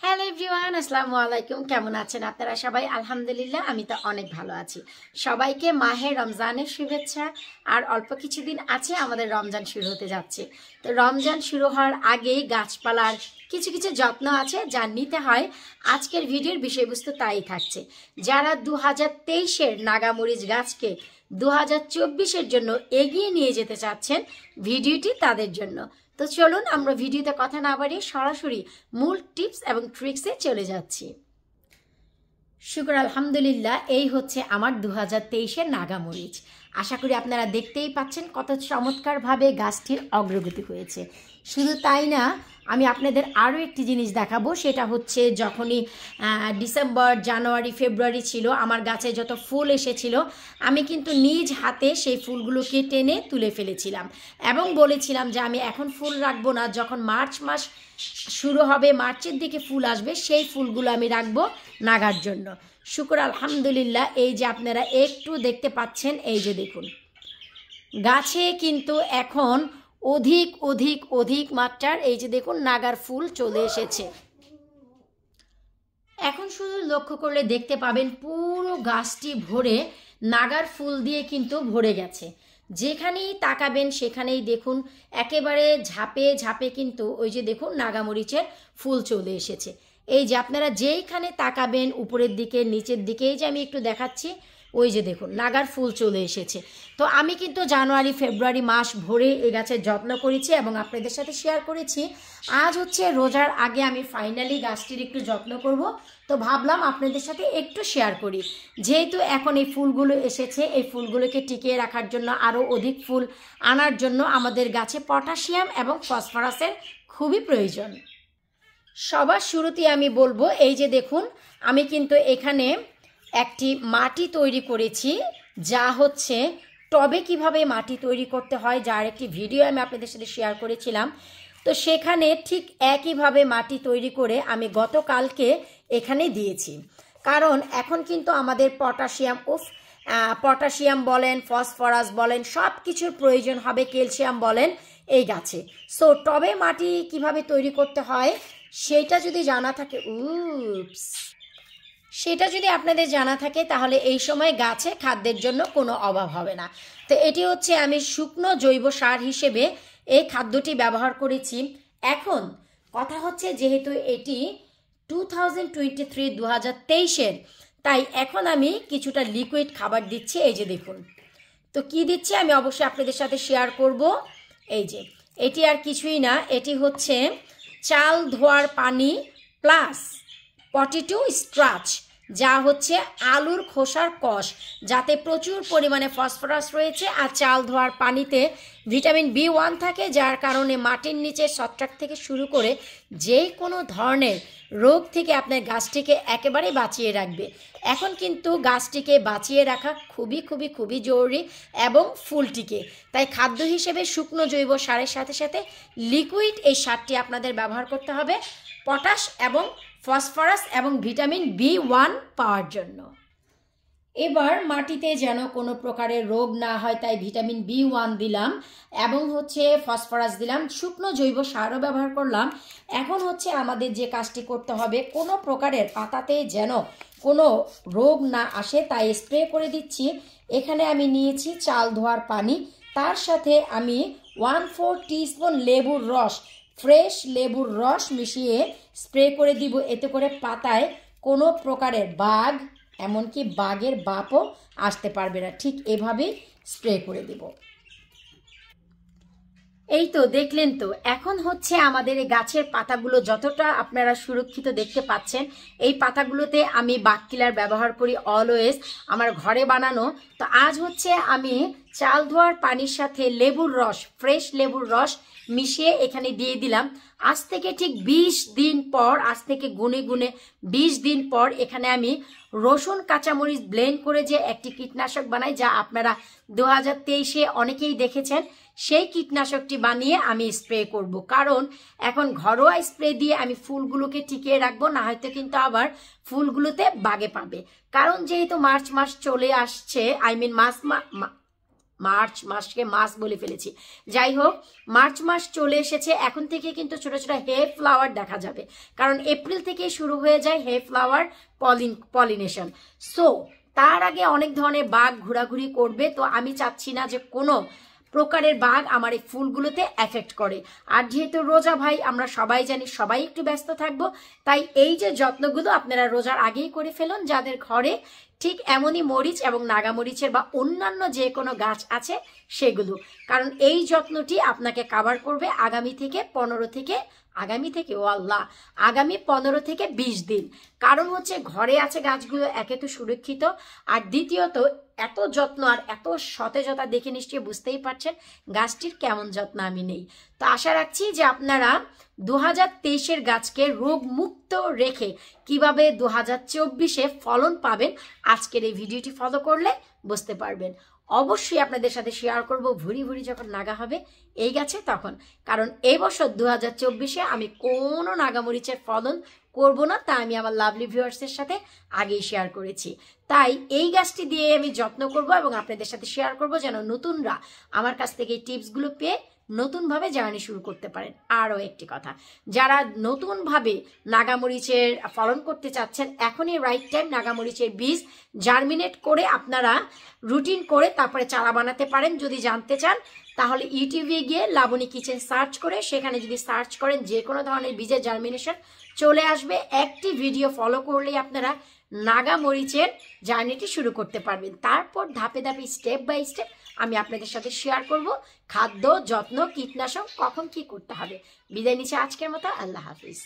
Hello everyone, আসসালামু আলাইকুম। কেমন আছেন আপনারা সবাই? আলহামদুলিল্লাহ, আমি তো অনেক ভালো আছি। সবাইকে মাহে রমজানের শুভেচ্ছা। আর অল্প কিছুদিন আছে আমাদের রমজান শুরু হতে যাচ্ছে। তো রমজান শুরু হওয়ার আগেই গাছপালার কিছু কিছু যত্ন আছে যা নিতে হয়। আজকের ভিডিওর বিষয়বস্তু তাই থাকছে। যারা 2023-এর নাগামরিচ গাছকে 2024-এর জন্য এগিয়ে নিয়ে যেতে চাচ্ছেন, ভিডিওটি তাদের জন্য। তো চলুন আমরা ভিডিওতে কথা না বাড়িয়ে সরাসরি মূল টিপস এবং ট্রিক্সে চলে যাচ্ছি। শুকর আলহামদুলিল্লাহ, এই হচ্ছে আমার 2023-এর নাগামরিচ। আশা করি আপনারা দেখতেই পাচ্ছেন কত চমৎকারভাবে গাছটির অগ্রগতি হয়েছে। শুধু তাই না, আমি আপনাদের আরও একটি জিনিস দেখাবো। সেটা হচ্ছে যখনই ডিসেম্বর, জানুয়ারি, ফেব্রুয়ারি ছিল, আমার গাছে যত ফুল এসেছিল, আমি কিন্তু নিজ হাতে সেই ফুলগুলোকে টেনে তুলে ফেলেছিলাম এবং বলেছিলাম যে আমি এখন ফুল রাখবো না, যখন মার্চ মাস শুরু হবে, মার্চের দিকে ফুল আসবে, সেই ফুলগুলো আমি রাখবো নাগার জন্য। শুকর আলহামদুলিল্লাহ, এই যে আপনারা একটু দেখতে পাচ্ছেন, এই যে দেখুন গাছে কিন্তু এখন অধিক অধিক অধিক মাত্রার এই যে দেখুন নাগার ফুল চলে এসেছে। এখন শুধু লক্ষ্য করলে দেখতে পাবেন পুরো গাছটি ভরে নাগার ফুল দিয়ে কিন্তু ভরে গেছে। যেখানেই তাকাবেন সেখানেই দেখুন একেবারে ঝাপে ঝাপে কিন্তু ওই যে দেখুন নাগামরিচের ফুল চলে এসেছে। এই যে আপনারা যেইখানে তাকাবেন, উপরের দিকে, নিচের দিকে, এই যে আমি একটু দেখাচ্ছি, ওই যে দেখুন নাগার ফুল চলে এসেছে। তো আমি কিন্তু জানুয়ারি, ফেব্রুয়ারি মাস ভরে এই গাছের যত্ন করেছি এবং আপনাদের সাথে শেয়ার করেছি। আজ হচ্ছে রোজার আগে আমি ফাইনালি গাছটির একটু যত্ন করব, তো ভাবলাম আপনাদের সাথে একটু শেয়ার করি। যেহেতু এখন এই ফুলগুলো এসেছে, এই ফুলগুলোকে টিকিয়ে রাখার জন্য, আরও অধিক ফুল আনার জন্য আমাদের গাছে পটাশিয়াম এবং ফসফরাসের খুবই প্রয়োজন। সবার শুরুতেই আমি বলবো, এই যে দেখুন আমি কিন্তু এখানে একটি মাটি তৈরি করেছি, যা হচ্ছে টবে কিভাবে মাটি তৈরি করতে হয়, যার একটি ভিডিও আমি আপনাদের সাথে শেয়ার করেছিলাম। তো সেখানে ঠিক একইভাবে মাটি তৈরি করে আমি গতকালকে এখানে দিয়েছি। কারণ এখন কিন্তু আমাদের পটাশিয়াম বলেন, ফসফরাস বলেন, সব কিছুর প্রয়োজন হবে, ক্যালসিয়াম বলেন এই গাছে। সো টবে মাটি কিভাবে তৈরি করতে হয় সেটা যদি জানা থাকে, সেটা যদি আপনাদের জানা থাকে, তাহলে এই সময় গাছে খাদ্যের জন্য কোনো অভাব হবে না। তো এটি হচ্ছে আমি শুকনো জৈব সার হিসেবে এই খাদ্যটি ব্যবহার করেছি। এখন কথা হচ্ছে, যেহেতু এটি 2023-2023-এর, তাই এখন আমি কিছুটা লিকুইড খাবার দিচ্ছি। এই যে দেখুন, তো কি দিচ্ছি আমি অবশ্যই আপনাদের সাথে শেয়ার করব। এই যে এটি আর কিছুই না, এটি হচ্ছে চাল ধোয়ার পানি প্লাস পটেটো স্টার্চ, যা হচ্ছে আলুর খোসার কষ, যাতে প্রচুর পরিমাণে ফসফরাস রয়েছে। আর চাল ধোয়ার পানিতে ভিটামিন B1 থাকে, যার কারণে মাটির নিচে ছত্রাক থেকে শুরু করে যে কোনো ধরনের রোগ থেকে আপনার গাছটিকে একেবারে বাঁচিয়ে রাখবে। এখন কিন্তু গাছটিকে বাঁচিয়ে রাখা খুবই খুবই খুবই জরুরি, এবং ফুলটিকে। তাই খাদ্য হিসেবে শুকনো জৈব সারের সাথে সাথে লিকুইড এই সারটি আপনাদের ব্যবহার করতে হবে, পটাশ এবং ফসফরাস এবং ভিটামিন B1 পাওয়ার জন্য। এবার মাটিতে যেন কোনো প্রকারের রোগ না হয়, তাই ভিটামিন B1 দিলাম এবং হচ্ছে ফসফরাস দিলাম, শুকনো জৈব সারও ব্যবহার করলাম। এখন হচ্ছে আমাদের যে কাজটি করতে হবে, কোনো প্রকারের পাতাতে যেন কোনো রোগ না আসে, তাই স্প্রে করে দিচ্ছি। এখানে আমি নিয়েছি চাল ধোয়ার পানি, তার সাথে আমি 1/4 টিস্পুন লেবুর রস, ফ্রেশ লেবুর রস মিশিয়ে স্প্রে করে দিব। এতে করে পাতায় কোনো প্রকারের বাঘ, এমনকি বাঘের বাপও আসতে পারবে না। ঠিক এভাবেই স্প্রে করে দিব। এই তো দেখলেন। তো এখন হচ্ছে আমাদের এই গাছের পাতাগুলো যতটা আপনারা সুরক্ষিত দেখতে পাচ্ছেন, এই পাতাগুলোতে আমি বাক কিলার ব্যবহার করি অলওয়েজ, আমার ঘরে বানানো। তো আজ হচ্ছে আমি চাল ধোয়ার পানির সাথে লেবুর রস, ফ্রেশ লেবুর রস মিশিয়ে এখানে দিয়ে দিলাম। আজ থেকে ঠিক 20 দিন পর, আজ থেকে গুনে গুনে 20 দিন পর এখানে আমি রসুন কাঁচামরিচ ব্লেন্ড করে যে একটি কীটনাশক বানাই, যা আপনারা 2023-এ অনেকেই দেখেছেন, সেই কীটনাশকটি বানিয়ে আমি স্প্রে করব। কারণ এখন ঘরোয়া স্প্রে দিয়ে আমি ফুলগুলোকে টিকিয়ে রাখবো, না হয়তো কিন্তু আবার ফুলগুলোতে বাগে পাবে। কারণ যেহেতু মার্চ মাস চলে আসছে, মার্চ মাসকে মাস বলে ফেলেছি। যাই হোক, মার্চ মাস চলে এসেছে, এখন থেকে কিন্তু ছোট ছোট হে ফ্লাওয়ার দেখা যাবে, কারণ এপ্রিল থেকে শুরু হয়ে যায় হে ফ্লাওয়ার পলিনেশন। সো তার আগে অনেক ধরনের বাঘ ঘোরাঘুরি করবে, তো আমি চাচ্ছি না যে কোনো প্রকারের বাঘ আমার এই ফুলগুলোতে এফেক্ট করে। আর যেহেতু রোজা ভাই, আমরা সবাই জানি সবাই একটু ব্যস্ত থাকবো, তাই এই যে যত্নগুলো আপনারা রোজার আগেই করে ফেলুন, যাদের ঘরে ঠিক এমনই মরিচ এবং নাগামরিচের বা অন্যান্য যে কোনো গাছ আছে সেগুলো, কারণ এই যত্নটি আপনাকে কাভার করবে আগামী 15 থেকে 20 দিন। কারণ হচ্ছে ঘরে আছে গাছগুলো, একে তো সুরক্ষিত, আর দ্বিতীয়ত এত যত্ন আর এত সতেজতা দেখে নিশ্চয়ই বুঝতেই পারছেন গাছটির কেমন যত্ন আমি নেই। তো আশা রাখছি যে আপনারা 2023-এর গাছকে রোগমুক্ত রেখে কিভাবে 2024-এ ফলন পাবেন, আজকের এই ভিডিওটি ফলো করলে বুঝতে পারবেন। অবশ্যই আপনাদের সাথে শেয়ার করব ভুরি ভুরি যখন নাগা হবে এই গাছে তখন, কারণ এই বছর 2024-এ আমি কোনো নাগামরিচের ফলন করব না, তা আমি আমার লাভলি ভিউয়ার্সের সাথে আগেই শেয়ার করেছি। তাই এই গাছটি দিয়ে আমি যত্ন করব এবং আপনাদের সাথে শেয়ার করব, যেন নতুনরা আমার কাছ থেকে এই টিপসগুলো পেয়ে নতুনভাবে জার্নি শুরু করতে পারেন। আরও একটি কথা, যারা নতুনভাবে নাগামরিচের ফলন করতে চাচ্ছেন, এখনই রাইট টাইম নাগামরিচের বীজ জার্মিনেট করে আপনারা রুটিন করে তারপরে চারা বানাতে পারেন। যদি জানতে চান তাহলে ইউটিউবে গিয়ে লাবণী কিচেন সার্চ করে, সেখানে যদি সার্চ করেন যে কোনো ধরনের বীজের জার্মিনেশন চলে আসবে। একটি ভিডিও ফলো করলেই আপনারা নাগামরিচের জার্নিটি শুরু করতে পারবেন। তারপর ধাপে ধাপে স্টেপ বাই স্টেপ আমি আপনাদের সাথে শেয়ার করব খাদ্য, যত্ন, কীটনাশক কখন কি করতে হবে। বিদায় নিচ্ছি আজকের মতো, আল্লাহ হাফিজ।